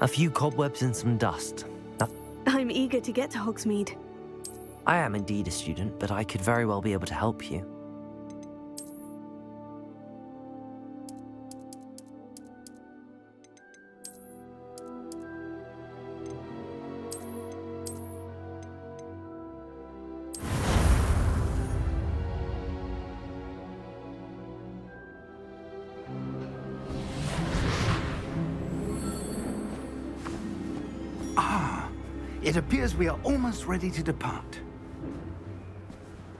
A few cobwebs and some dust. I'm eager to get to Hogsmeade. I am indeed a student, but I could very well be able to help you. It appears we are almost ready to depart.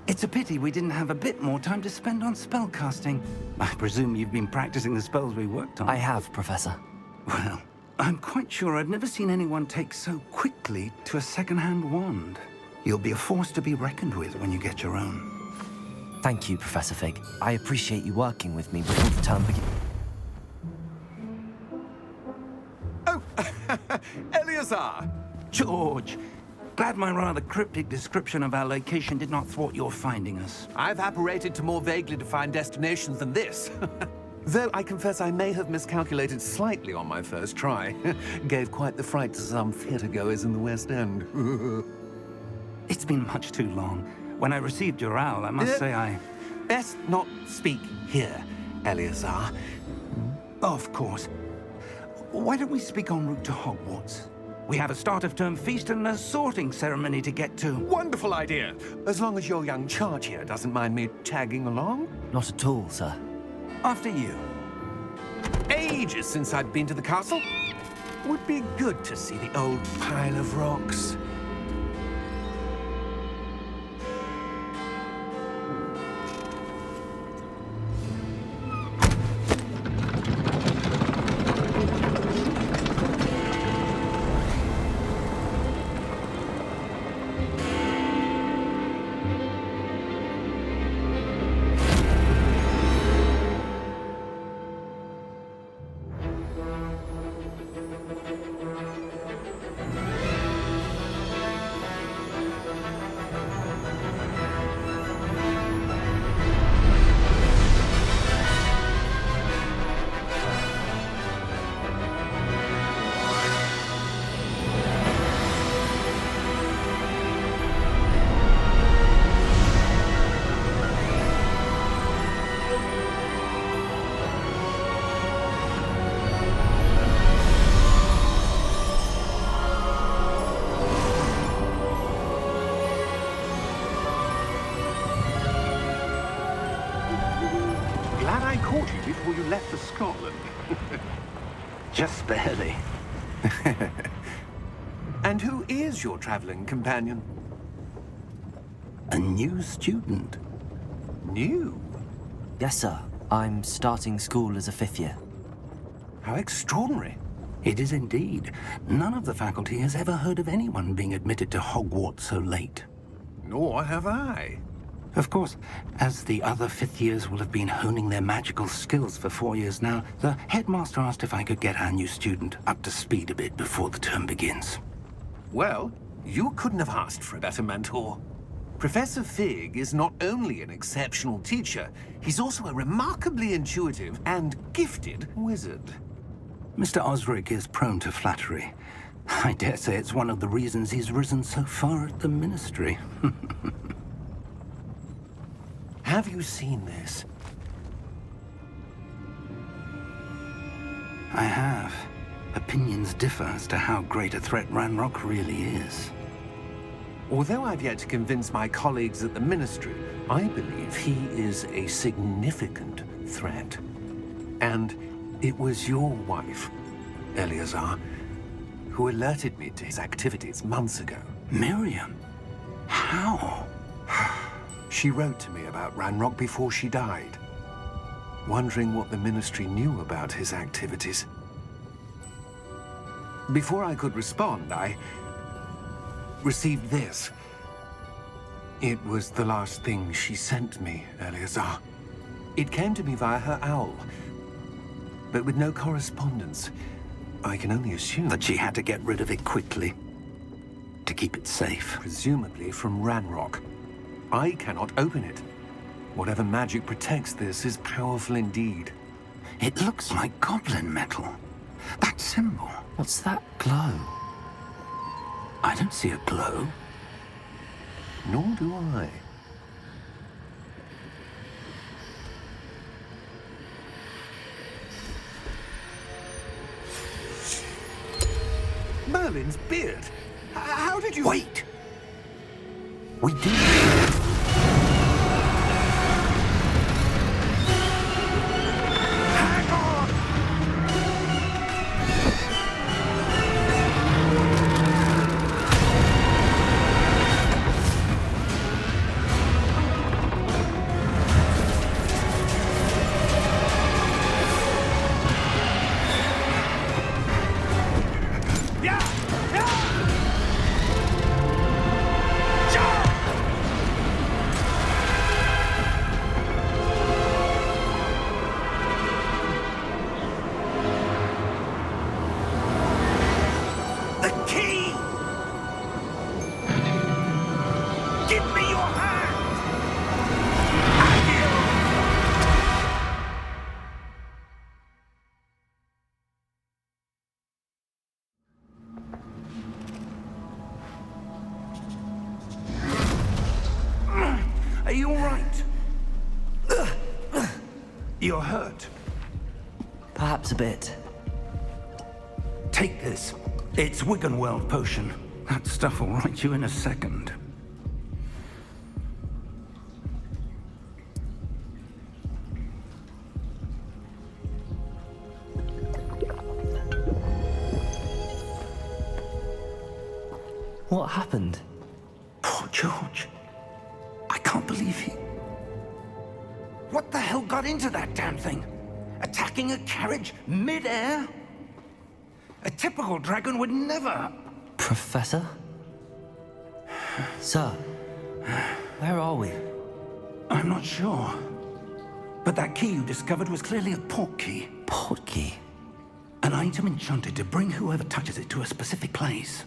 It's a pity we didn't have a bit more time to spend on spellcasting. I presume you've been practicing the spells we worked on. I have, Professor. Well, I'm quite sure I've never seen anyone take so quickly to a second-hand wand. You'll be a force to be reckoned with when you get your own. Thank you, Professor Fig. I appreciate you working with me before the term begins. Oh, Eleazar! George, glad my rather cryptic description of our location did not thwart your finding us. I've apparated to more vaguely defined destinations than this. Though I confess I may have miscalculated slightly on my first try. Gave quite the fright to some theatre-goers in the West End. It's been much too long. When I received your owl, I must say I... Best not speak here, Eleazar. Of course. Why don't we speak en route to Hogwarts? We have a start-of-term feast and a sorting ceremony to get to. Wonderful idea! As long as your young charge here doesn't mind me tagging along. Not at all, sir. After you. Ages since I'd been to the castle. Would be good to see the old pile of rocks. Glad I caught you before you left for Scotland. Just barely. And who is your traveling companion? A new student. New? Yes, sir. I'm starting school as a 5th year. How extraordinary. It is indeed. None of the faculty has ever heard of anyone being admitted to Hogwarts so late. Nor have I. Of course, as the other 5th years will have been honing their magical skills for 4 years now, the headmaster asked if I could get our new student up to speed a bit before the term begins. Well, you couldn't have asked for a better mentor. Professor Fig is not only an exceptional teacher, he's also a remarkably intuitive and gifted wizard. Mr. Osric is prone to flattery. I dare say it's one of the reasons he's risen so far at the Ministry. Have you seen this? I have. Opinions differ as to how great a threat Ranrock really is. Although I've yet to convince my colleagues at the Ministry, I believe he is a significant threat. And it was your wife, Eleazar, who alerted me to his activities months ago. Miriam? How? She wrote to me about Ranrock before she died, wondering what the Ministry knew about his activities. Before I could respond, I received this. It was the last thing she sent me, Eleazar. It came to me via her owl, but with no correspondence. I can only assume That she had to get rid of it quickly, to keep it safe. presumably from Ranrock. I cannot open it. Whatever magic protects this is powerful indeed. It looks like goblin metal. That symbol. What's that glow? I don't see a glow. Nor do I. Merlin's beard. How did you... Wait! We do. Hang on! Yeah! Yeah! The key! Give me your hand! Are you all right? You're hurt. Perhaps a bit. Take this. It's Wiggenweld potion. That stuff will right you in a second. What happened? Poor George. I can't believe he... What the hell got into that damn thing? Attacking a carriage mid-air? A typical dragon would never... Professor? Sir, where are we? I'm not sure. But that key you discovered was clearly a port key. Port key? An item enchanted to bring whoever touches it to a specific place.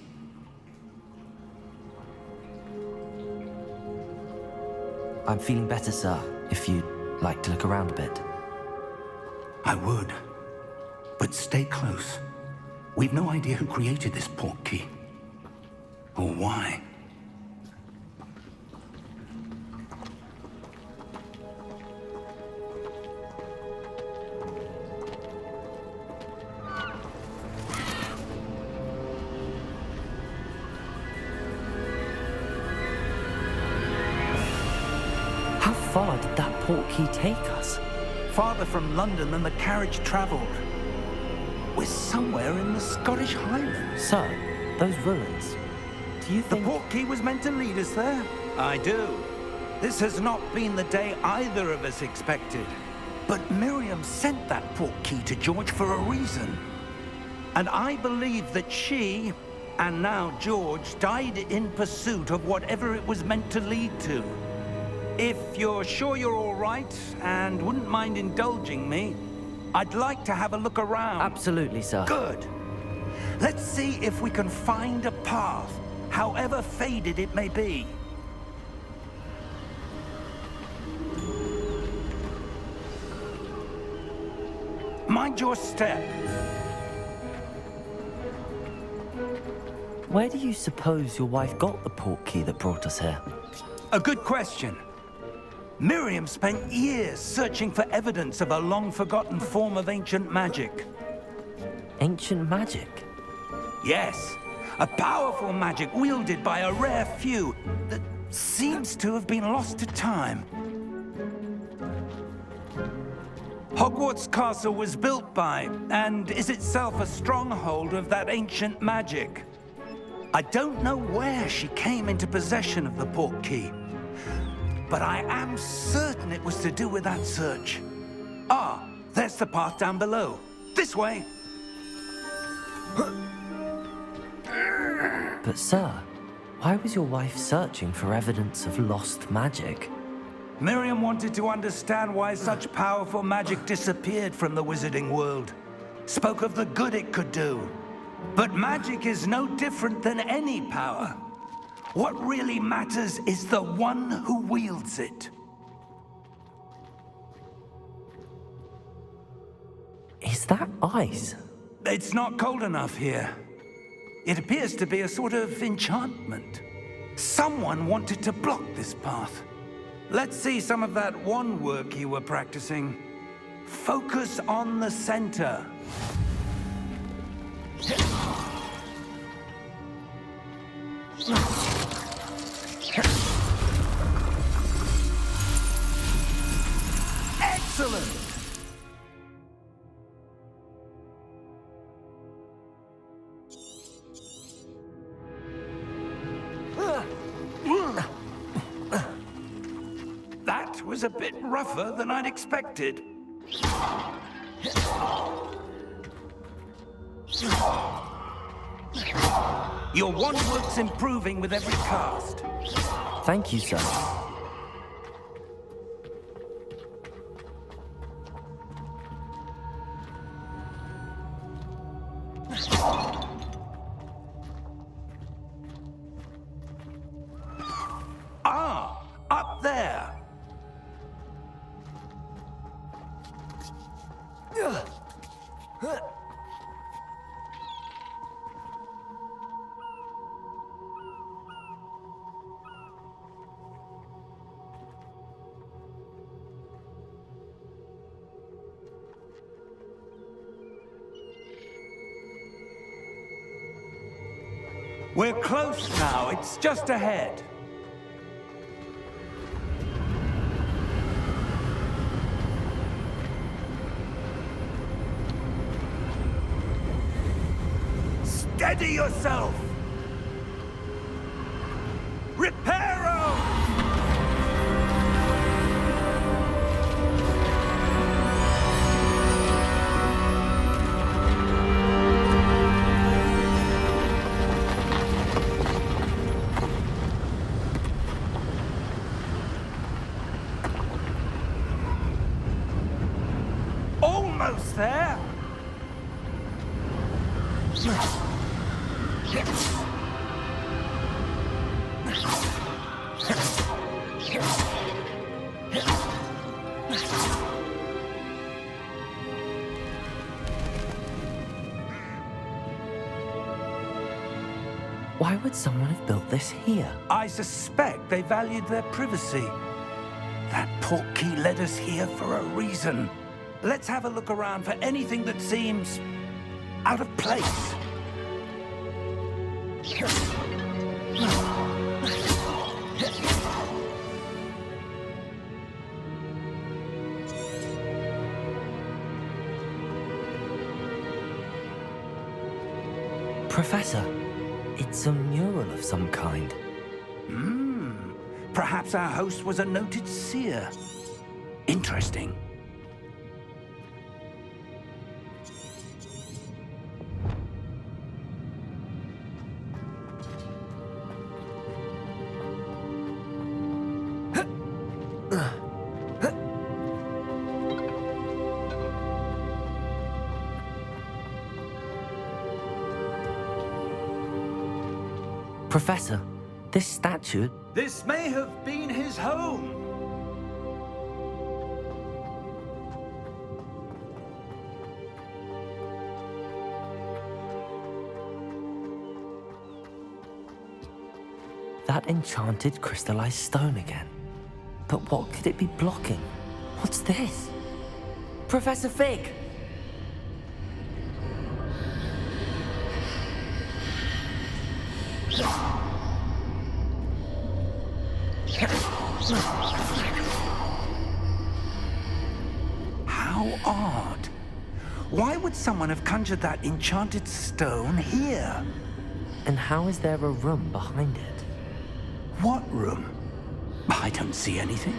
I'm feeling better, sir, if you'd like to look around a bit. I would. But stay close. We've no idea who created this port key. Or why. How far did that port key take us? Farther from London than the carriage traveled. We're somewhere in the Scottish Highlands. Sir, those ruins. Do you The think... port key was meant to lead us there? I do. This has not been the day either of us expected. But Miriam sent that port key to George for a reason. And I believe that she, and now George, died in pursuit of whatever it was meant to lead to. If you're sure you're all right, and wouldn't mind indulging me, I'd like to have a look around. Absolutely, sir. Good. Let's see if we can find a path, however faded it may be. Mind your step. Where do you suppose your wife got the port key that brought us here? A good question. Miriam spent years searching for evidence of a long-forgotten form of ancient magic. Ancient magic? Yes, a powerful magic wielded by a rare few that seems to have been lost to time. Hogwarts Castle was built by, and is itself a stronghold of that ancient magic. I don't know where she came into possession of the port key, but I am certain it was to do with that search. Ah, there's the path down below. This way. But sir, why was your wife searching for evidence of lost magic? Miriam wanted to understand why such powerful magic disappeared from the wizarding world. Spoke of the good it could do. But magic is no different than any power. What really matters is the one who wields it. Is that ice? It's not cold enough here. It appears to be a sort of enchantment. Someone wanted to block this path. Let's see some of that wand work you were practicing. Focus on the center. Excellent! That was a bit rougher than I'd expected. Your wand work's improving with every cast. Thank you, sir. Ah, up there. We're close now. It's just ahead. Steady yourself! Reparo! Almost there! Why would someone have built this here? I suspect they valued their privacy. That portkey led us here for a reason. Let's have a look around for anything that seems out of place. Professor, it's a mural of some kind. Perhaps our host was a noted seer. Interesting. Professor, this statue... This may have been his home. That enchanted crystallized stone again. But what could it be blocking? What's this? Professor Fig! How odd. Why would someone have conjured that enchanted stone here? And how is there a room behind it? What room? I don't see anything.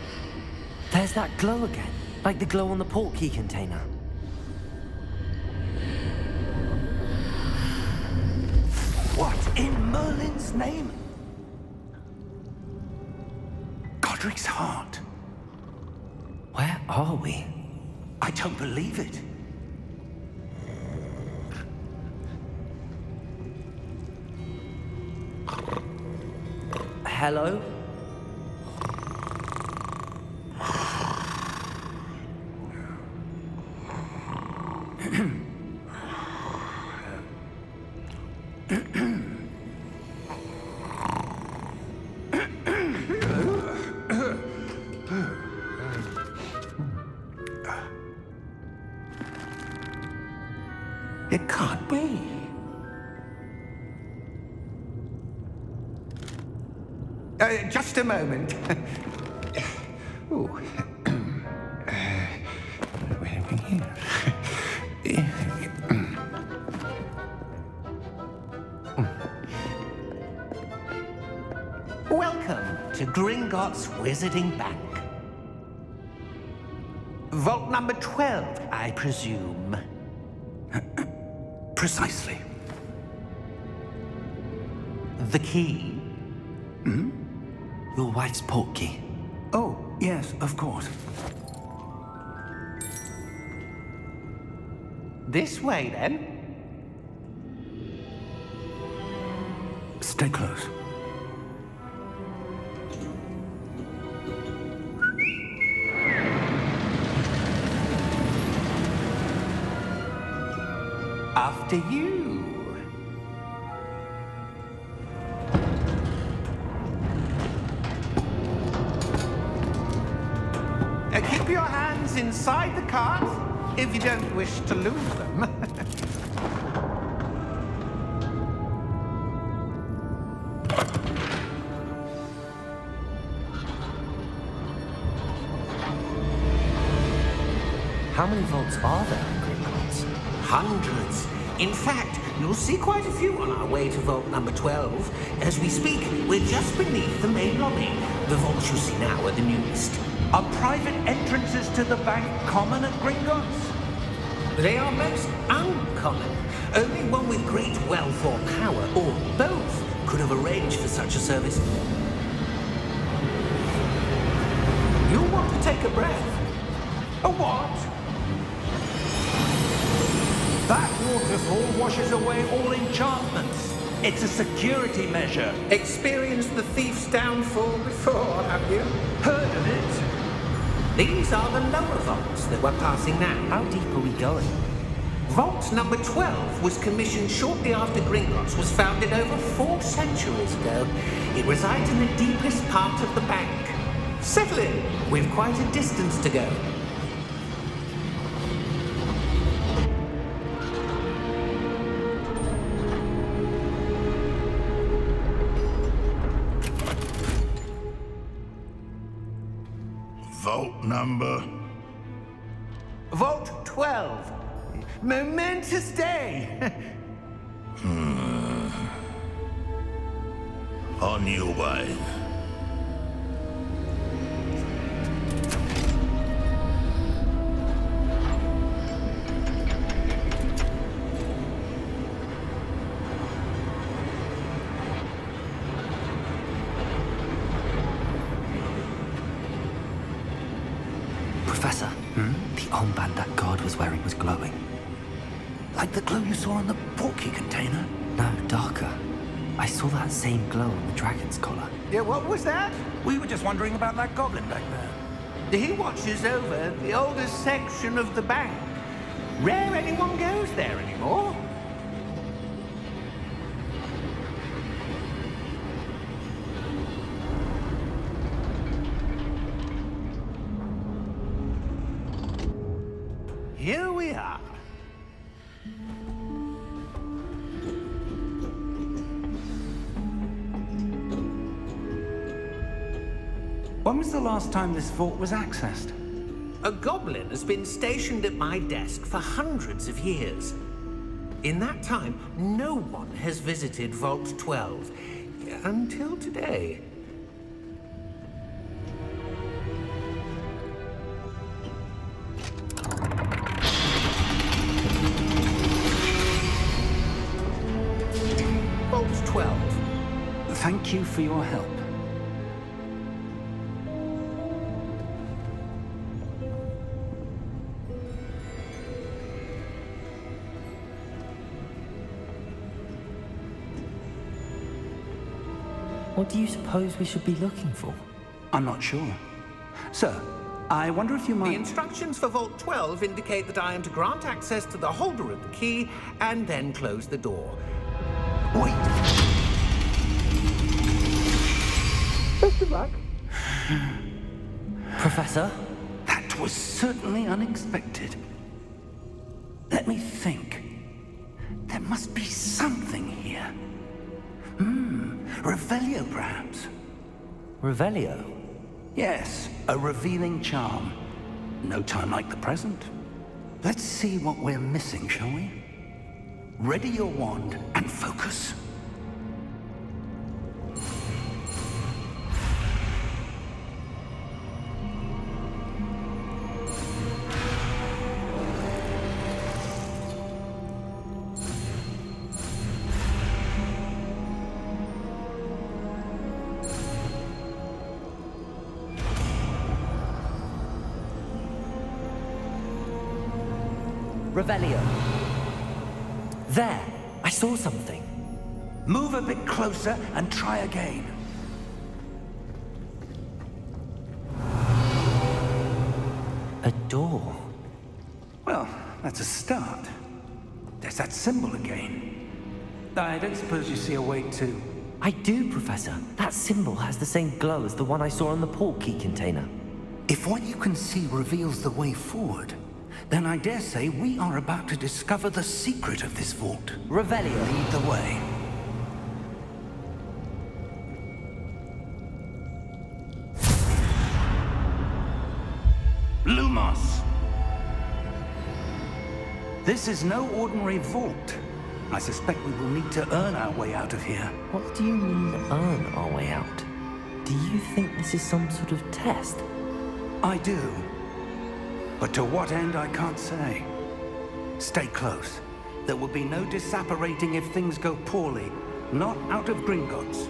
There's that glow again, like the glow on the portkey container. What in Merlin's name? Godric's heart. Where are we? I don't believe it. Hello? It can't be. Just a moment. Ooh. Where are we here? Welcome to Gringotts Wizarding Bank. Vault number 12, I presume. Precisely. The key? Hmm? Your wife's portkey. Oh, yes, of course. This way, then. Stay close. After you. Keep your hands inside the cart if you don't wish to lose them. How many vaults are there in Gringotts? Hundreds. In fact, you'll see quite a few on our way to vault number 12. As we speak, we're just beneath the main lobby. The vaults you see now are the newest. Are private entrances to the bank common at Gringotts? They are most uncommon. Only one with great wealth or power, or both, could have arranged for such a service. You'll want to take a breath. A what? That waterfall washes away all enchantments. It's a security measure. Experienced the thief's downfall before, have you? Heard of it? These are the lower vaults that we're passing now. How deep are we going? Vault number 12 was commissioned shortly after Gringotts was founded over 4 centuries ago. It resides in the deepest part of the bank. Settle in. We've quite a distance to go. Vault number? Vault 12. Momentous day. On your way. Professor, the armband that guard was wearing was glowing. Like the glow you saw on the portkey container? No, darker. I saw that same glow on the dragon's collar. Yeah, what was that? We were just wondering about that goblin back there. He watches over the oldest section of the bank. Rare anyone goes there anymore. Here we are. When was the last time this vault was accessed? A goblin has been stationed at my desk for hundreds of years. In that time, no one has visited Vault 12. Until today. Vault 12. Thank you for your help. What do you suppose we should be looking for? I'm not sure. Sir, I wonder if you might... The instructions for Vault 12 indicate that I am to grant access to the holder of the key and then close the door. Wait! Best of luck. Professor? That was certainly unexpected. Let me think. There must be something here. Revelio, perhaps? Revelio? Yes, a revealing charm. No time like the present. Let's see what we're missing, shall we? Ready your wand and focus. Revelio. There! I saw something. Move a bit closer and try again. A door. Well, that's a start. There's that symbol again. I don't suppose you see a way to... I do, Professor. That symbol has the same glow as the one I saw on the portkey container. If what you can see reveals the way forward, then I dare say we are about to discover the secret of this vault. Revelio. Lead the way. Lumos! This is no ordinary vault. I suspect we will need to earn our way out of here. What do you mean, earn our way out? Do you think this is some sort of test? I do. But to what end, I can't say. Stay close. There will be no disapparating if things go poorly. Not out of Gringotts.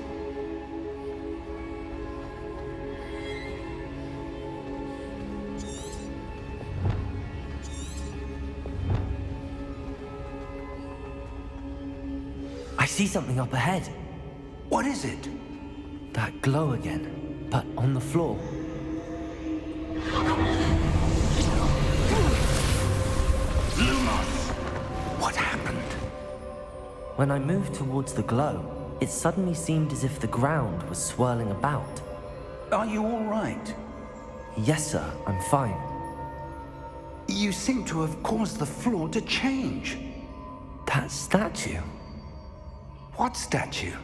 I see something up ahead. What is it? That glow again, but on the floor. Lumos! What happened? When I moved towards the glow, it suddenly seemed as if the ground was swirling about. Are you all right? Yes, sir, I'm fine. You seem to have caused the floor to change. That statue. What statue?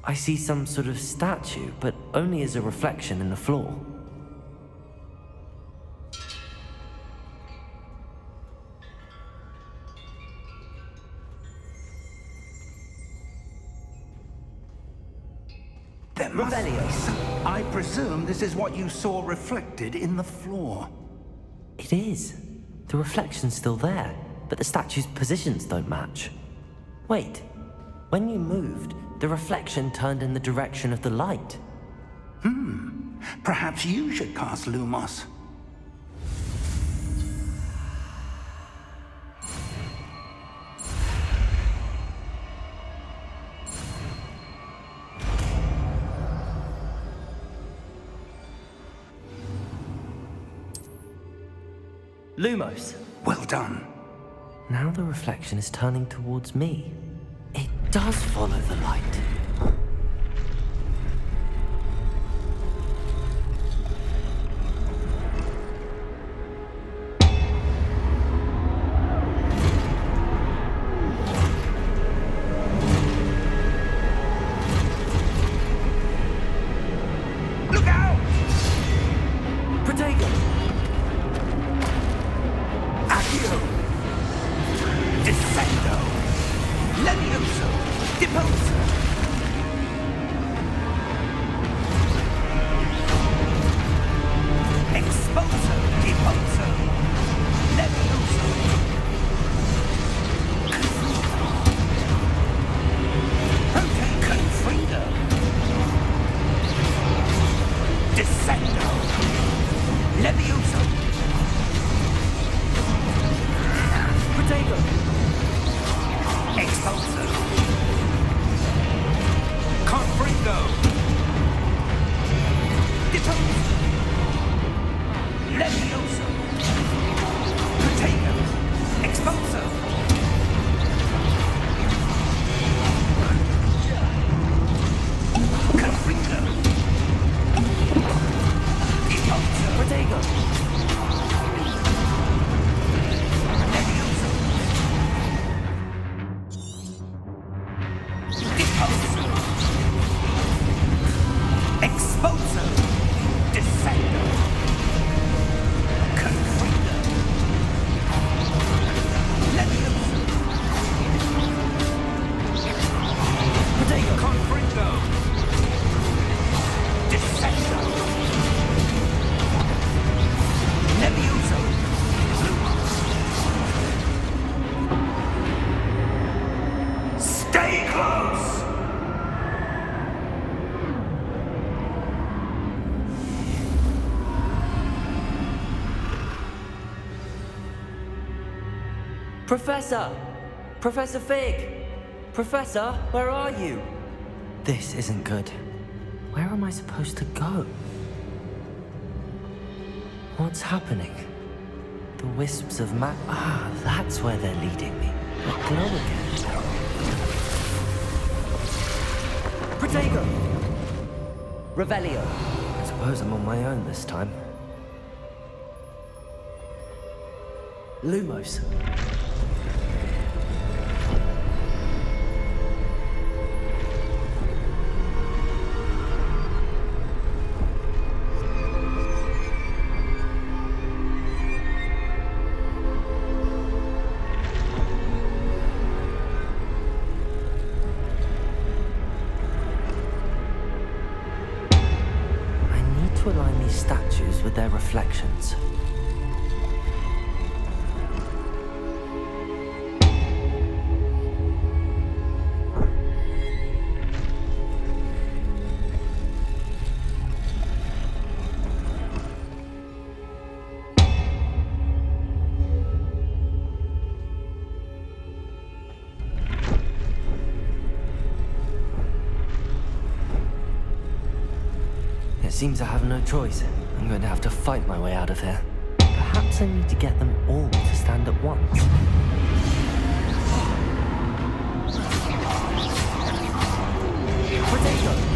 I see some sort of statue, but only as a reflection in the floor. There must be Revelio. some... I presume this is what you saw reflected in the floor. It is. The reflection's still there, but the statue's positions don't match. Wait, when you moved, the reflection turned in the direction of the light. Perhaps you should cast Lumos. Lumos. Well done. Now the reflection is turning towards me. It does follow the light. Look out! Protego! Accio! Descendo! Levioso! Deposo! Exposo! Deposo! Levioso! Prote Confrido! Descendo! Levioso! Protego! Expulso! Exposer! Descender! Confringo! Leviosa! Protego! Confringo! Descender! Leviosa! Stay close! Professor! Professor Fig! Professor, where are you? This isn't good. Where am I supposed to go? What's happening? The wisps of Ah, that's where they're leading me. That glow again. Protego! Revelio. I suppose I'm on my own this time. Lumos. To align these statues with their reflections. Seems I have no choice. I'm going to have to fight my way out of here. Perhaps I need to get them all to stand at once. Potato!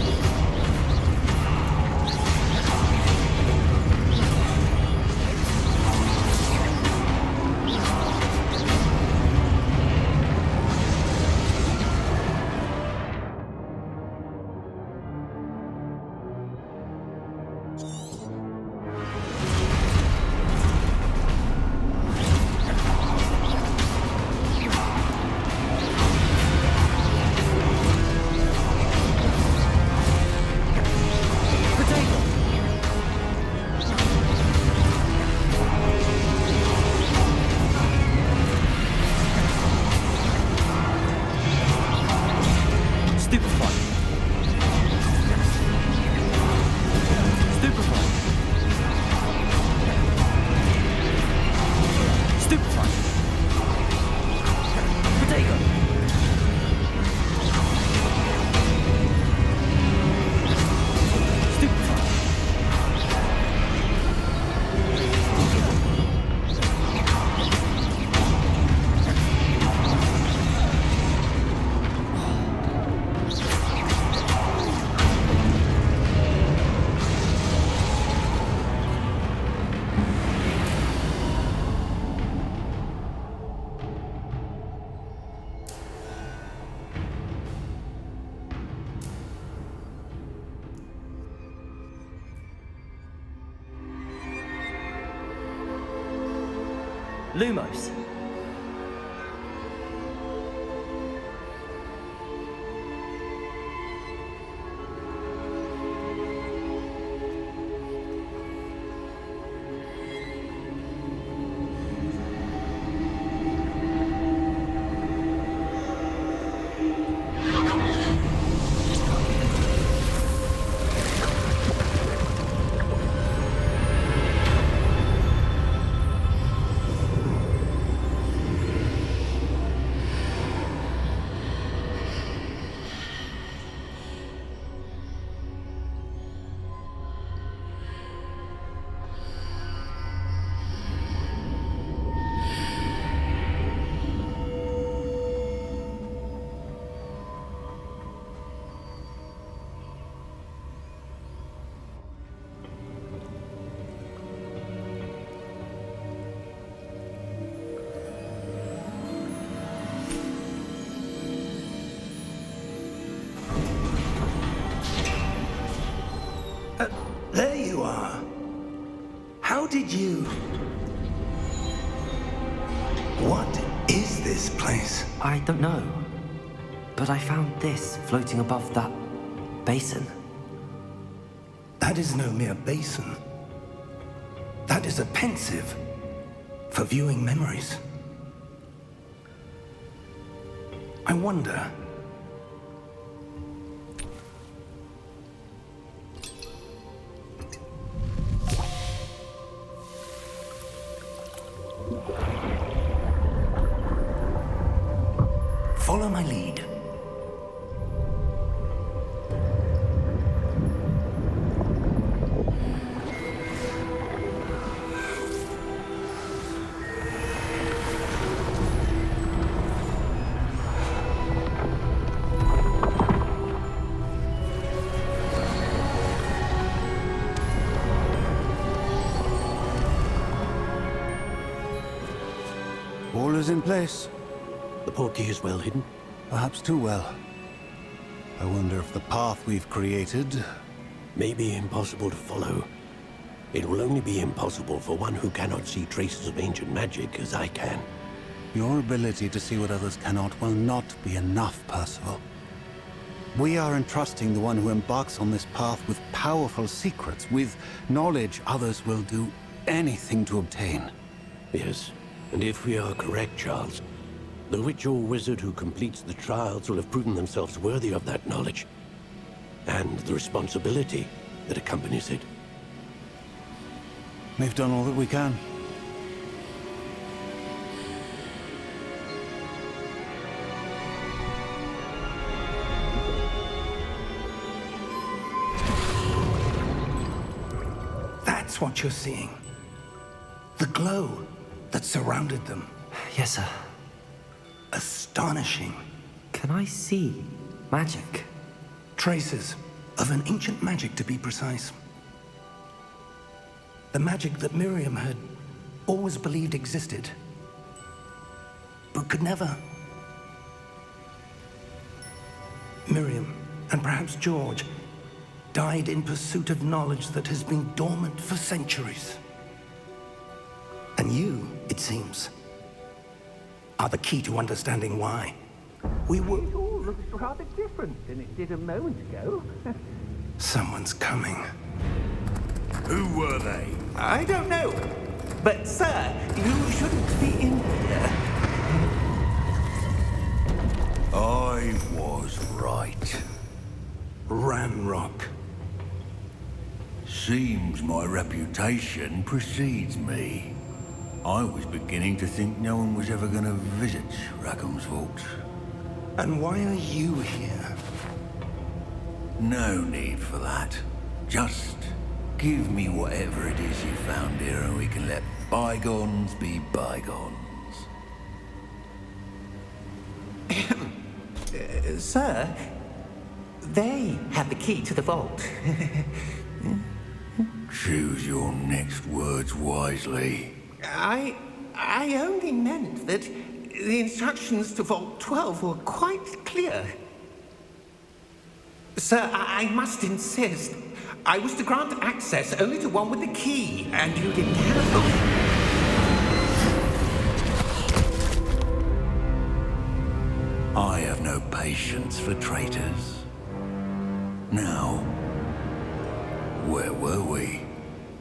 Lumos. How did you... What is this place? I don't know. But I found this floating above that basin. That is no mere basin. That is a pensive for viewing memories. I wonder... Follow my lead. All is in place. The portkey is well hidden. Perhaps too well. I wonder if the path we've created... May be impossible to follow. It will only be impossible for one who cannot see traces of ancient magic as I can. Your ability to see what others cannot will not be enough, Percival. We are entrusting the one who embarks on this path with powerful secrets, with knowledge others will do anything to obtain. Yes, and if we are correct, Charles, the witch or wizard who completes the trials will have proven themselves worthy of that knowledge, and the responsibility that accompanies it. We've done all that we can. That's what you're seeing. The glow that surrounded them. Yes, sir. Astonishing. Can I see magic? Traces of an ancient magic, to be precise. The magic that Miriam had always believed existed, but could never. Miriam, and perhaps George, died in pursuit of knowledge that has been dormant for centuries. And you, it seems, are the key to understanding why. We were... It all looks rather different than it did a moment ago. Someone's coming. Who were they? I don't know. But, sir, you shouldn't be in here. I was right. Ramrock. Seems my reputation precedes me. I was beginning to think no one was ever going to visit Rackham's vault. And why are you here? No need for that. Just give me whatever it is you found here and we can let bygones be bygones. Sir, they have the key to the vault. Choose your next words wisely. I only meant that the instructions to Vault 12 were quite clear. Sir, I must insist. I was to grant access only to one with the key, and you didn't have them. I have no patience for traitors. Now, where were we?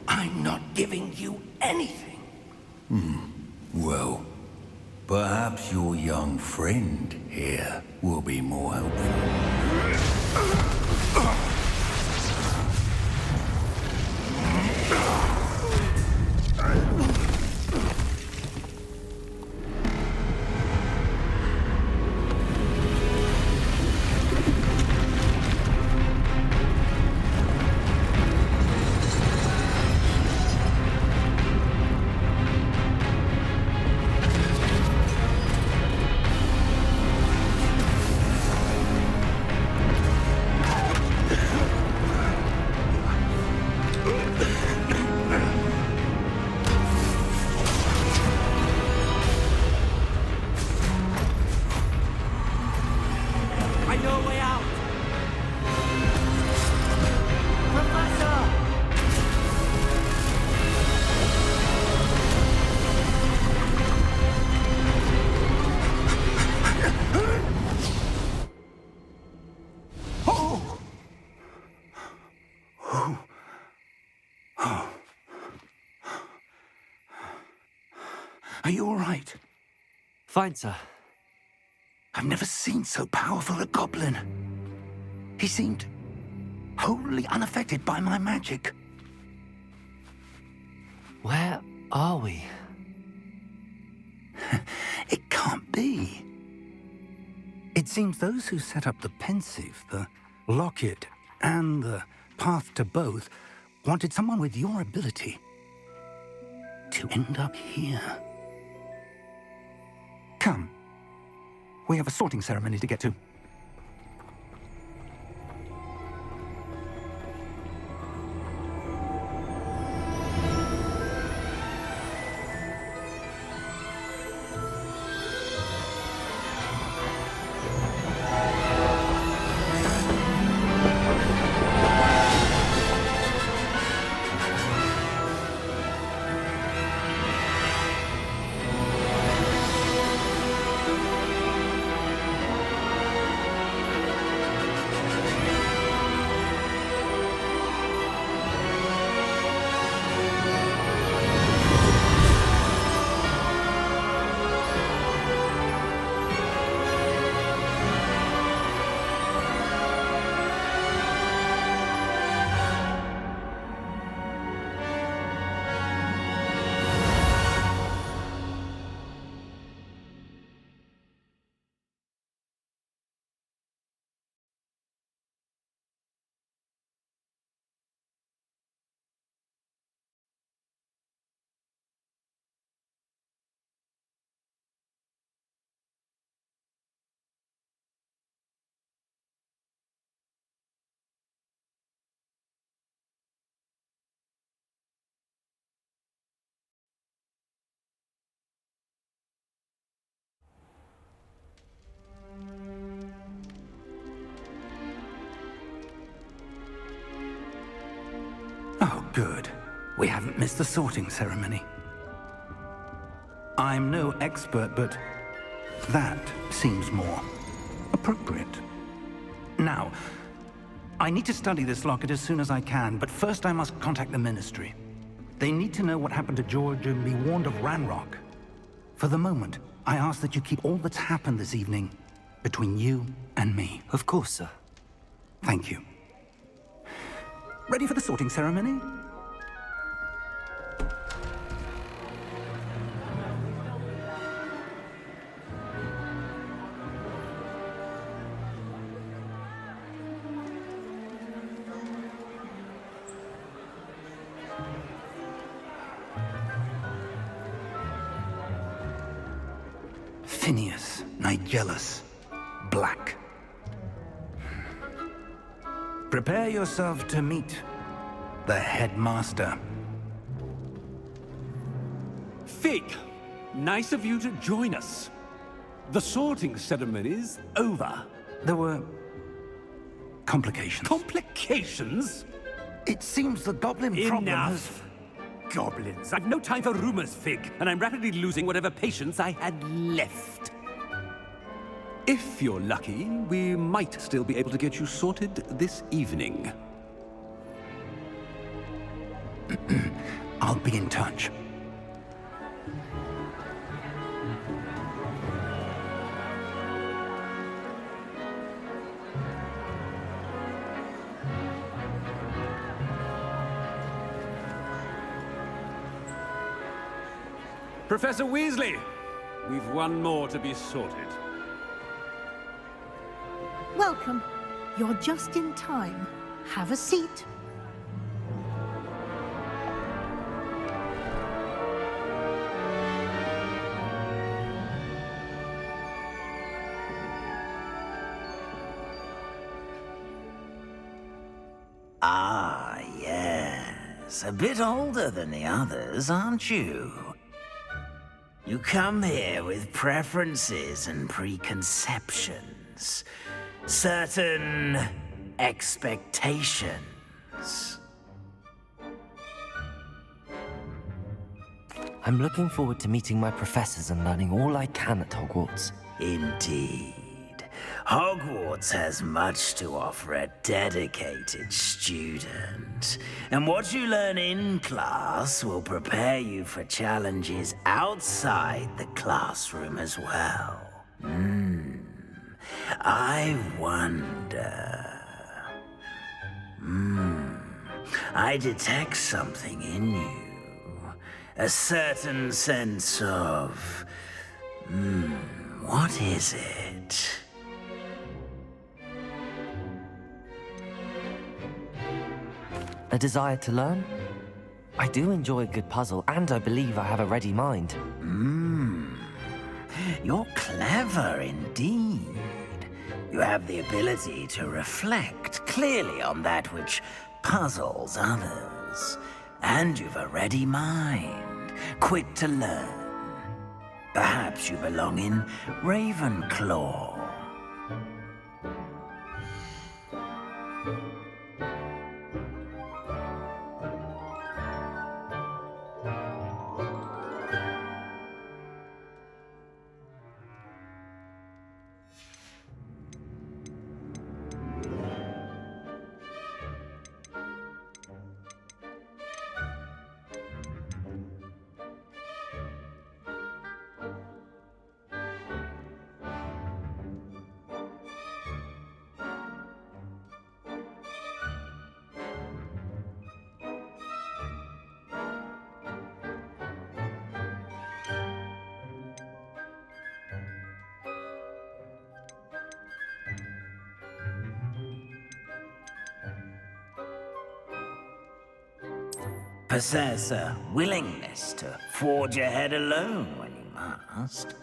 I'm not giving you anything. Well, perhaps your young friend here will be more helpful. Are you all right? Fine, sir. I've never seen so powerful a goblin. He seemed wholly unaffected by my magic. Where are we? It can't be. It seems those who set up the pensive, the locket, and the path to both wanted someone with your ability to end up here. Come. We have a sorting ceremony to get to. Oh, good. We haven't missed the sorting ceremony. I'm no expert, but that seems more appropriate. Now, I need to study this locket as soon as I can, but first I must contact the Ministry. They need to know what happened to George and be warned of Ranrock. For the moment, I ask that you keep all that's happened this evening between you and me. Of course, sir. Thank you. Ready for the sorting ceremony? Phineas, Nigellus, Black. Prepare yourself to meet the headmaster. Fig, nice of you to join us. The sorting ceremony's over. There were complications. Complications? It seems the goblin problem has... Enough! Goblins. I've no time for rumors, Fig, and I'm rapidly losing whatever patience I had left. If you're lucky, we might still be able to get you sorted this evening. I'll be in touch. Professor Weasley, we've one more to be sorted. Welcome. You're just in time. Have a seat. Ah, yes. A bit older than the others, aren't you? You come here with preferences and preconceptions. Certain expectations. I'm looking forward to meeting my professors and learning all I can at Hogwarts. Indeed. Hogwarts has much to offer a dedicated student, and what you learn in class will prepare you for challenges outside the classroom as well. I wonder... I detect something in you. A certain sense of... what is it? A desire to learn? I do enjoy a good puzzle, and I believe I have a ready mind. You're clever indeed. You have the ability to reflect clearly on that which puzzles others. And you've a ready mind, quick to learn. Perhaps you belong in Ravenclaw. Possess a willingness to forge ahead alone when you must.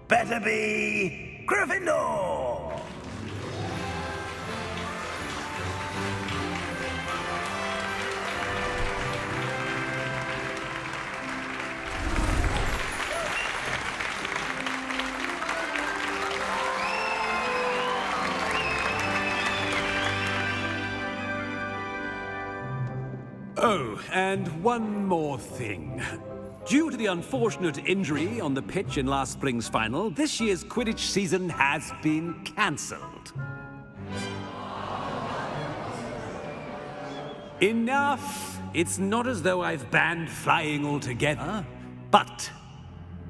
Better be Gryffindor! Oh, and one more thing. Due to the unfortunate injury on the pitch in last spring's final, this year's Quidditch season has been cancelled. Enough! It's not as though I've banned flying altogether. But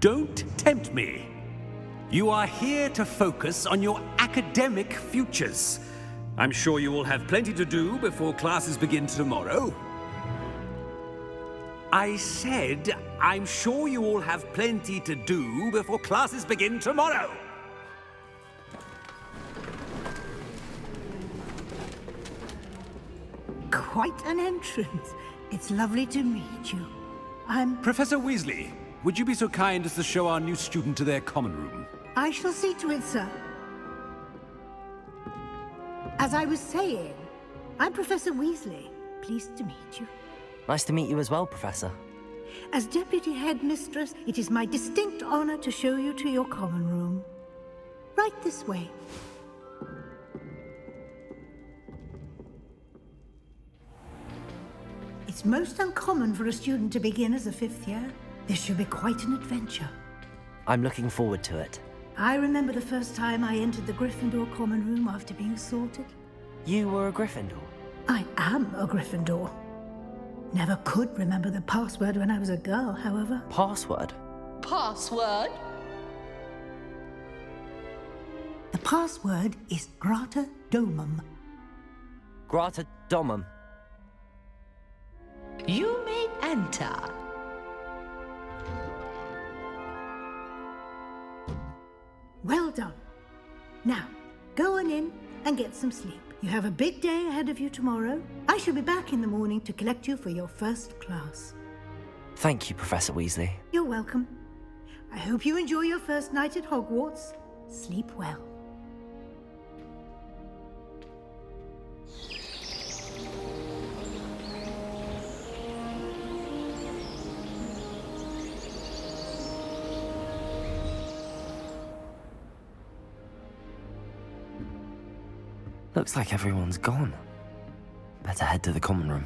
don't tempt me. You are here to focus on your academic futures. I'm sure you will have plenty to do before classes begin tomorrow. I said, I'm sure you all have plenty to do before classes begin tomorrow. Quite an entrance. It's lovely to meet you. Professor Weasley, would you be so kind as to show our new student to their common room? I shall see to it, sir. As I was saying, I'm Professor Weasley. Pleased to meet you. Nice to meet you as well, Professor. As Deputy Headmistress, it is my distinct honor to show you to your common room. Right this way. It's most uncommon for a student to begin as a fifth year. This should be quite an adventure. I'm looking forward to it. I remember the first time I entered the Gryffindor common room after being sorted. You were a Gryffindor? I am a Gryffindor. Never could remember the password when I was a girl, however. Password? Password? The password is Grata Domum. Grata Domum. You may enter. Well done. Now, go on in and get some sleep. You have a big day ahead of you tomorrow. I shall be back in the morning to collect you for your first class. Thank you, Professor Weasley. You're welcome. I hope you enjoy your first night at Hogwarts. Sleep well. Looks like everyone's gone. Better head to the common room.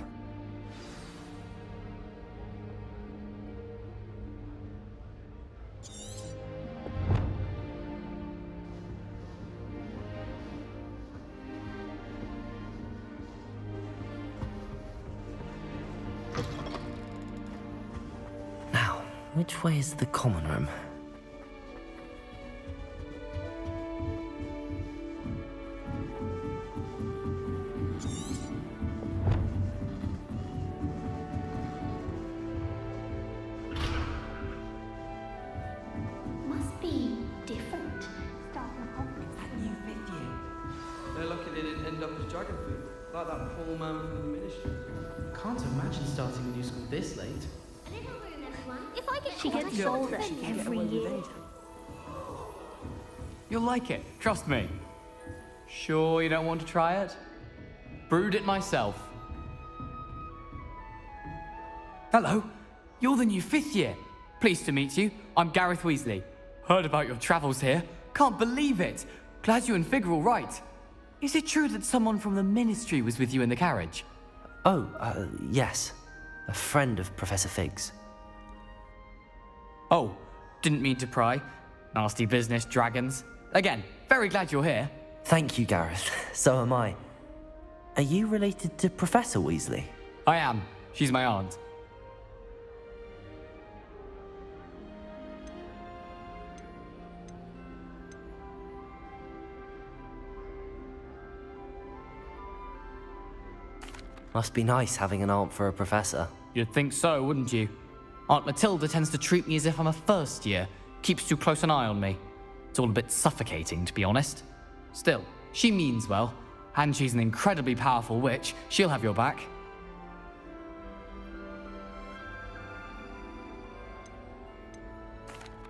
Now, which way is the common room? Must be different. That new video. They're lucky they didn't end up as dragon food, like that poor man from the ministry. Can't imagine starting a new school this late. If I get She gets older every year. You'll like it, trust me. Sure you don't want to try it? Brewed it myself. Hello, you're the new 5th year. Pleased to meet you. I'm Gareth Weasley. Heard about your travels here. Can't believe it. Glad you and Fig are all right. Is it true that someone from the ministry was with you in the carriage? Oh, yes. A friend of Professor Fig's. Oh, didn't mean to pry. Nasty business, dragons. Again, very glad you're here. Thank you, Gareth. So am I. Are you related to Professor Weasley? I am. She's my aunt. Must be nice having an aunt for a professor. You'd think so, wouldn't you? Aunt Matilda tends to treat me as if I'm a first year. Keeps too close an eye on me. It's all a bit suffocating, to be honest. Still, she means well. And she's an incredibly powerful witch. She'll have your back.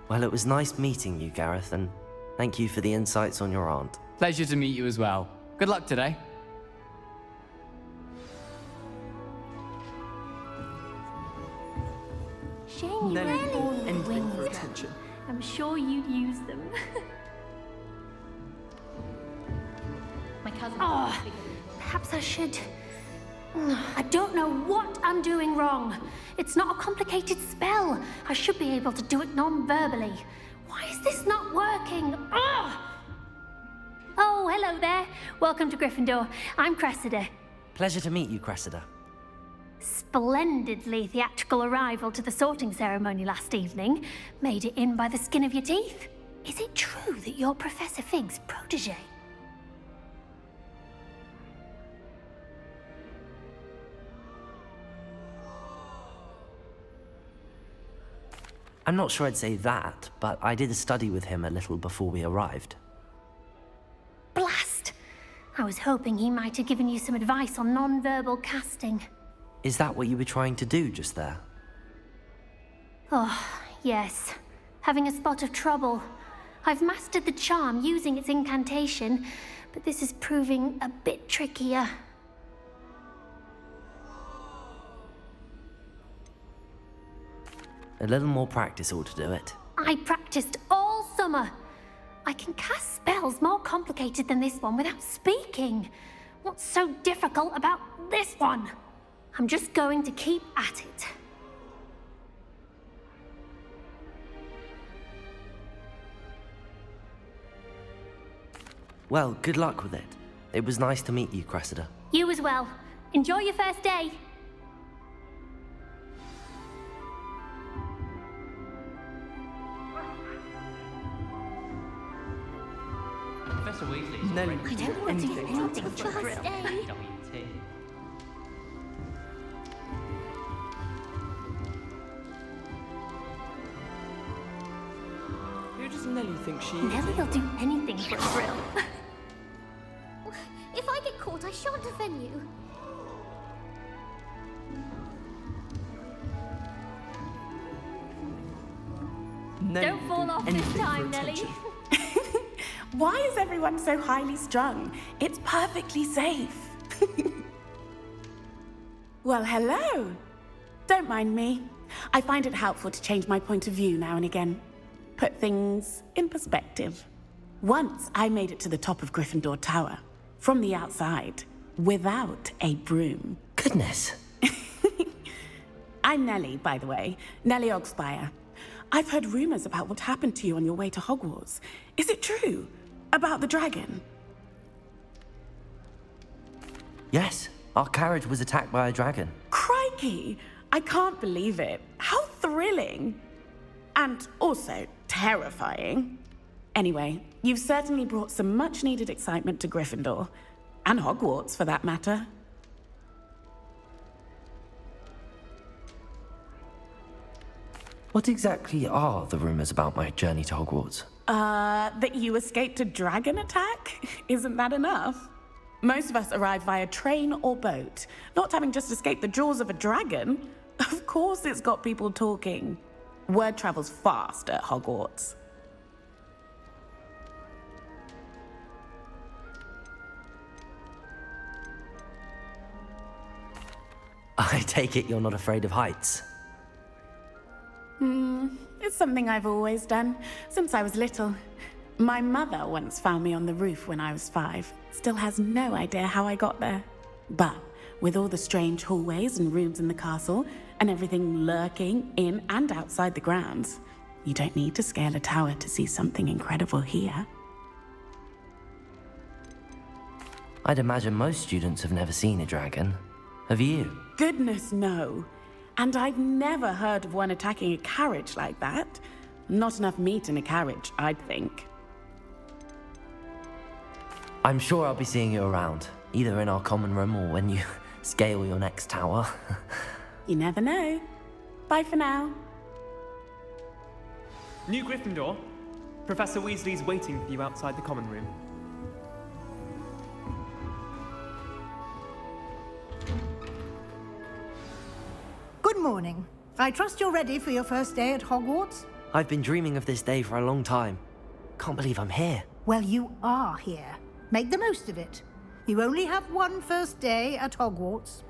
Well, it was nice meeting you, Gareth, and thank you for the insights on your aunt. Pleasure to meet you as well. Good luck today. Shame you rarely use wings. Attention. I'm sure you'd use them. My cousin. Oh, perhaps I should. I don't know what I'm doing wrong. It's not a complicated spell. I should be able to do it non-verbally. Why is this not working? Ugh! Oh, hello there. Welcome to Gryffindor. I'm Cressida. Pleasure to meet you, Cressida. Splendidly theatrical arrival to the sorting ceremony last evening. Made it in by the skin of your teeth. Is it true that you're Professor Fig's protege? I'm not sure I'd say that, but I did study with him a little before we arrived. Blast! I was hoping he might have given you some advice on non-verbal casting. Is that what you were trying to do just there? Oh, yes. Having a spot of trouble. I've mastered the charm using its incantation, but this is proving a bit trickier. A little more practice ought to do it. I practiced all summer. I can cast spells more complicated than this one without speaking. What's so difficult about this one? I'm just going to keep at it. Well, good luck with it. It was nice to meet you, Cressida. You as well. Enjoy your first day. Professor Weasley's Nelly, already... I don't want to do anything for a First thrill. day. WT. Who does Nelly think she is? Nelly will do anything for a thrill. If I get caught, I shan't offend you. Nelly Don't will fall do off this anything for time, Nelly. attention. Why is everyone so highly strung? It's perfectly safe. Well, hello. Don't mind me. I find it helpful to change my point of view now and again. Put things in perspective. Once I made it to the top of Gryffindor Tower. from the outside, without a broom. Goodness. I'm Nellie, by the way. Nellie Ogspire. I've heard rumors about what happened to you on your way to Hogwarts. Is it true? About the dragon? Yes, our carriage was attacked by a dragon. Crikey! I can't believe it. How thrilling! And also terrifying. Anyway, you've certainly brought some much-needed excitement to Gryffindor. And Hogwarts, for that matter. What exactly are the rumors about my journey to Hogwarts? That you escaped a dragon attack? Isn't that enough? Most of us arrive via train or boat, not having just escaped the jaws of a dragon. Of course it's got people talking. Word travels fast at Hogwarts. I take it you're not afraid of heights. It's something I've always done, since I was little. My mother once found me on the roof when I was 5. Still has no idea how I got there. But with all the strange hallways and rooms in the castle, and everything lurking in and outside the grounds, you don't need to scale a tower to see something incredible here. I'd imagine most students have never seen a dragon. Have you? Goodness, no. And I've never heard of one attacking a carriage like that. Not enough meat in a carriage, I'd think. I'm sure I'll be seeing you around, either in our common room or when you scale your next tower. You never know. Bye for now. New Gryffindor, Professor Weasley's waiting for you outside the common room. Good morning. I trust you're ready for your first day at Hogwarts? I've been dreaming of this day for a long time. Can't believe I'm here. Well, you are here. Make the most of it. You only have one first day at Hogwarts.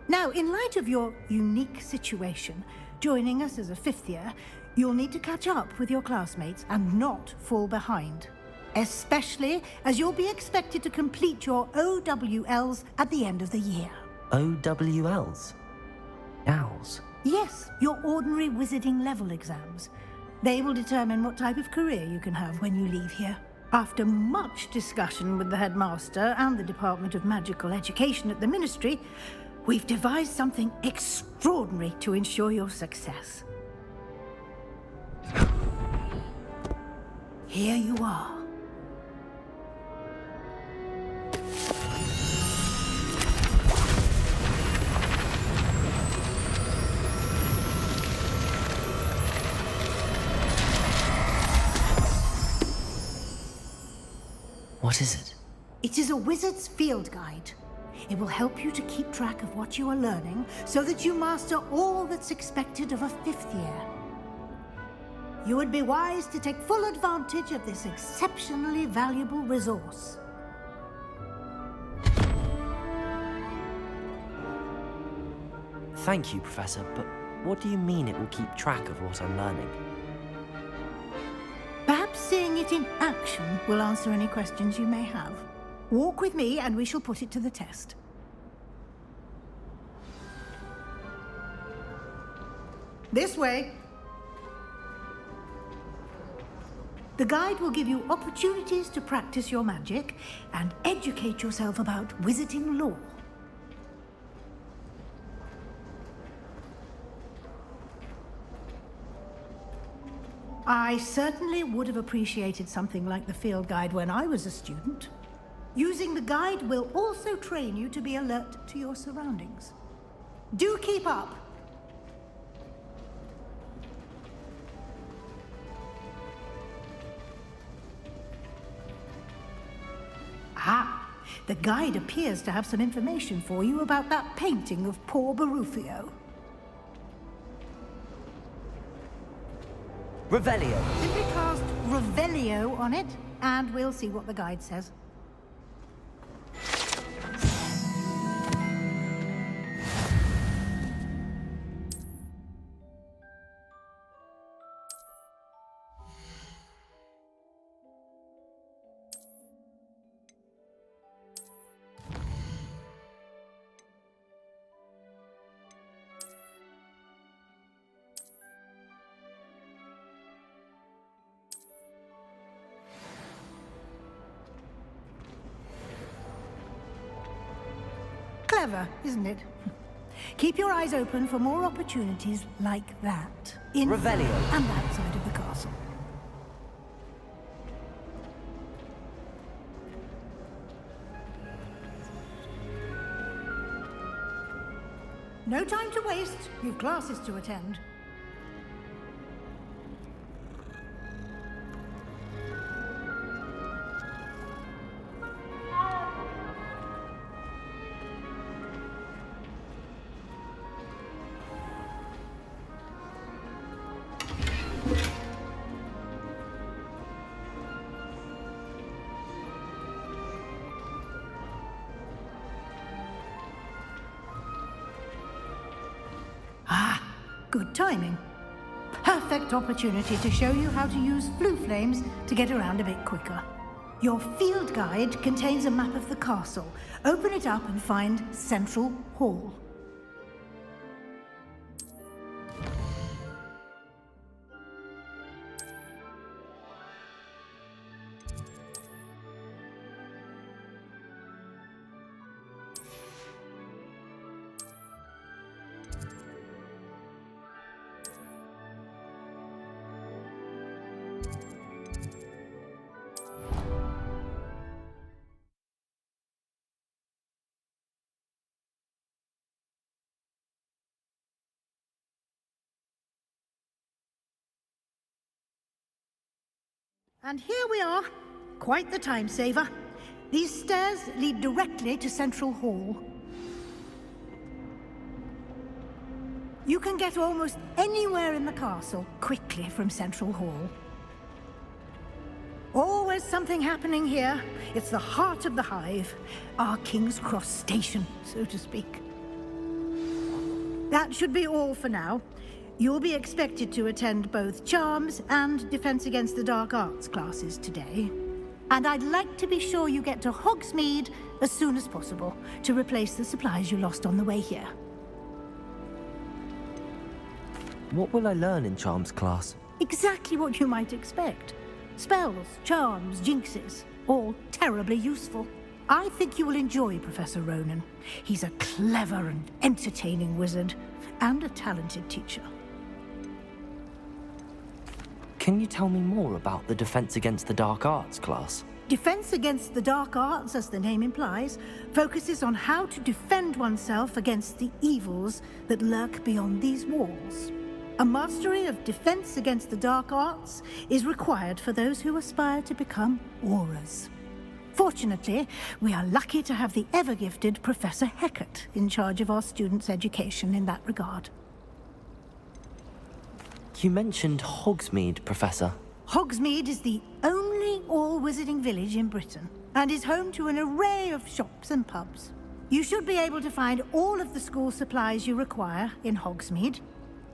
Now, in light of your unique situation, joining us as a 5th year, you'll need to catch up with your classmates and not fall behind. Especially as you'll be expected to complete your OWLs at the end of the year. OWLs? Owls? Yes, your ordinary wizarding level exams. They will determine what type of career you can have when you leave here. After much discussion with the headmaster and the Department of Magical Education at the Ministry, we've devised something extraordinary to ensure your success. Here you are. What is it? It is a wizard's field guide. It will help you to keep track of what you are learning so that you master all that's expected of a 5th year. You would be wise to take full advantage of this exceptionally valuable resource. Thank you, Professor, but what do you mean it will keep track of what I'm learning? Perhaps seeing it in action will answer any questions you may have. Walk with me and we shall put it to the test. This way. The guide will give you opportunities to practice your magic and educate yourself about wizarding lore. I certainly would have appreciated something like the field guide when I was a student. Using the guide will also train you to be alert to your surroundings. Do keep up! Ah, the guide appears to have some information for you about that painting of poor Barufio. Revelio. Simply cast Revelio on it, and we'll see what the guide says. Clever, isn't it? Keep your eyes open for more opportunities like that. In Revelio. and that side of the castle. No time to waste. You've classes to attend. Good timing. Perfect opportunity to show you how to use flue flames to get around a bit quicker. Your field guide contains a map of the castle. Open it up and find Central Hall. And here we are. Quite the time saver. These stairs lead directly to Central Hall. You can get almost anywhere in the castle quickly from Central Hall. Always something happening here. It's the heart of the hive. Our King's Cross station, so to speak. That should be all for now. You'll be expected to attend both Charms and Defense Against the Dark Arts classes today. And I'd like to be sure you get to Hogsmeade as soon as possible to replace the supplies you lost on the way here. What will I learn in Charms class? Exactly what you might expect. Spells, charms, jinxes, all terribly useful. I think you will enjoy Professor Ronan. He's a clever and entertaining wizard, and a talented teacher. Can you tell me more about the Defense Against the Dark Arts class? Defense Against the Dark Arts, as the name implies, focuses on how to defend oneself against the evils that lurk beyond these walls. A mastery of Defense Against the Dark Arts is required for those who aspire to become auras. Fortunately, we are lucky to have the ever-gifted Professor Heckert in charge of our students' education in that regard. You mentioned Hogsmeade, Professor. Hogsmeade is the only all-wizarding village in Britain, and is home to an array of shops and pubs. You should be able to find all of the school supplies you require in Hogsmeade.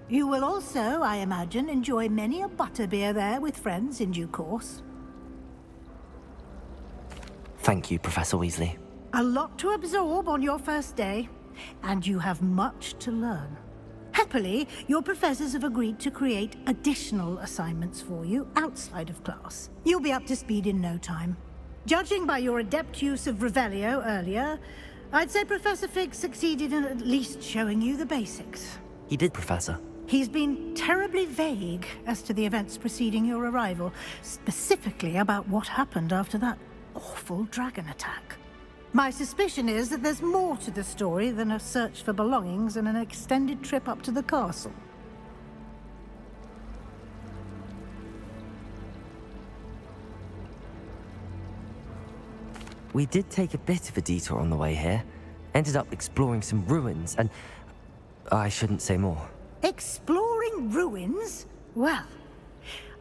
You will also, I imagine, enjoy many a butterbeer there with friends in due course. Thank you, Professor Weasley. A lot to absorb on your first day, and you have much to learn. Happily, your professors have agreed to create additional assignments for you outside of class. You'll be up to speed in no time. Judging by your adept use of Revelio earlier, I'd say Professor Fig succeeded in at least showing you the basics. He did, Professor. He's been terribly vague as to the events preceding your arrival, specifically about what happened after that awful dragon attack. My suspicion is that there's more to the story than a search for belongings and an extended trip up to the castle. We did take a bit of a detour on the way here. Ended up exploring some ruins and... I shouldn't say more. Exploring ruins? Well,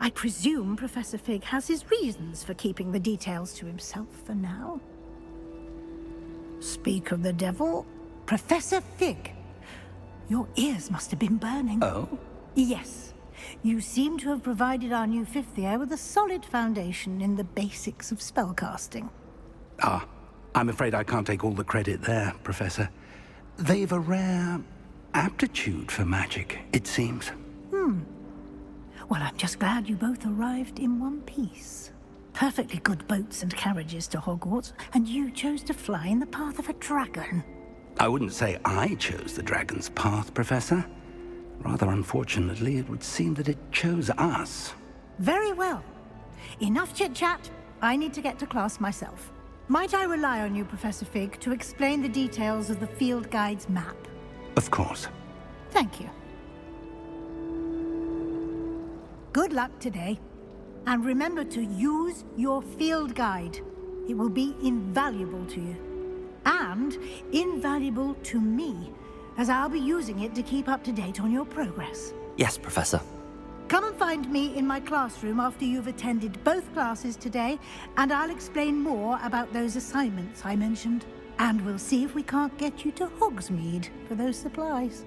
I presume Professor Fig has his reasons for keeping the details to himself for now. Speak of the devil, Professor Fig. Your ears must have been burning. Oh? Yes. You seem to have provided our new fifth year with a solid foundation in the basics of spellcasting. Ah, I'm afraid I can't take all the credit there, Professor. They've a rare aptitude for magic, it seems. Well, I'm just glad you both arrived in one piece. Perfectly good boats and carriages to Hogwarts, and you chose to fly in the path of a dragon. I wouldn't say I chose the dragon's path, Professor. Rather unfortunately, it would seem that it chose us. Very well. Enough chit-chat. I need to get to class myself. Might I rely on you, Professor Fig, to explain the details of the field guide's map? Of course. Thank you. Good luck today. And remember to use your field guide. It will be invaluable to you. And invaluable to me, as I'll be using it to keep up to date on your progress. Yes, Professor. Come and find me in my classroom after you've attended both classes today, and I'll explain more about those assignments I mentioned. And we'll see if we can't get you to Hogsmeade for those supplies.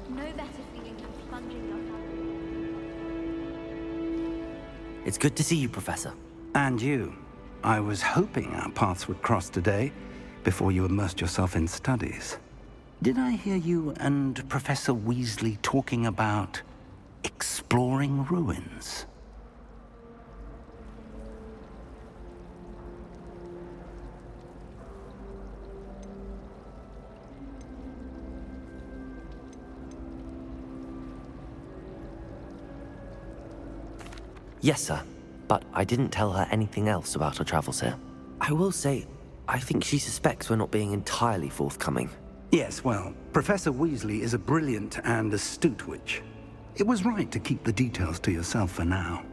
No better feeling than plunging your It's good to see you, Professor. And you. I was hoping our paths would cross today, before you immersed yourself in studies. Did I hear you and Professor Weasley talking about exploring ruins? Yes, sir. But I didn't tell her anything else about our travels here. I will say, I think she suspects we're not being entirely forthcoming. Yes, well, Professor Weasley is a brilliant and astute witch. It was right to keep the details to yourself for now.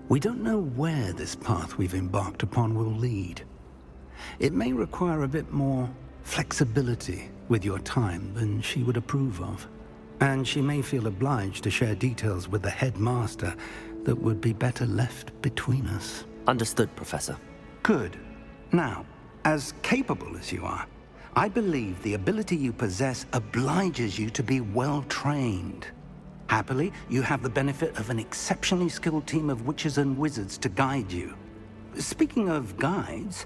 We don't know where this path we've embarked upon will lead. It may require a bit more flexibility with your time than she would approve of. And she may feel obliged to share details with the headmaster that would be better left between us. Understood, Professor. Good. Now, as capable as you are, I believe the ability you possess obliges you to be well trained. Happily, you have the benefit of an exceptionally skilled team of witches and wizards to guide you. Speaking of guides,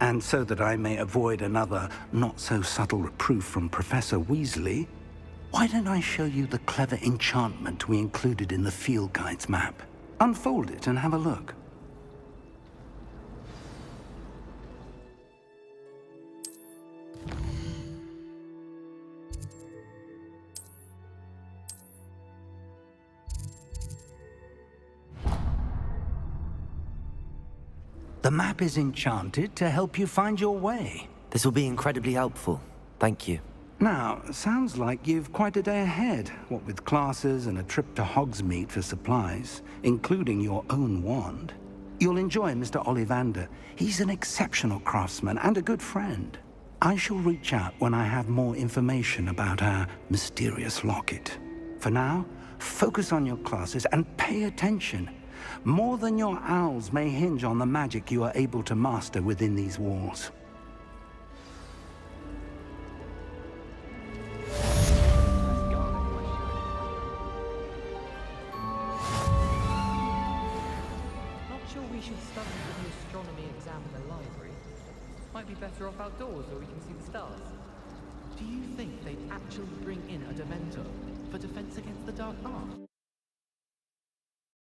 and so that I may avoid another not-so-subtle reproof from Professor Weasley, why don't I show you the clever enchantment we included in the field guide's map? Unfold it and have a look. The map is enchanted to help you find your way. This will be incredibly helpful. Thank you. Now, sounds like you've quite a day ahead, what with classes and a trip to Hogsmeade for supplies, including your own wand. You'll enjoy Mr. Ollivander. He's an exceptional craftsman and a good friend. I shall reach out when I have more information about our mysterious locket. For now, focus on your classes and pay attention. More than your owls may hinge on the magic you are able to master within these walls. We should study for the astronomy exam in the library. Might be better off outdoors where we can see the stars. Do you think they'd actually bring in a Dementor for defense against the dark art?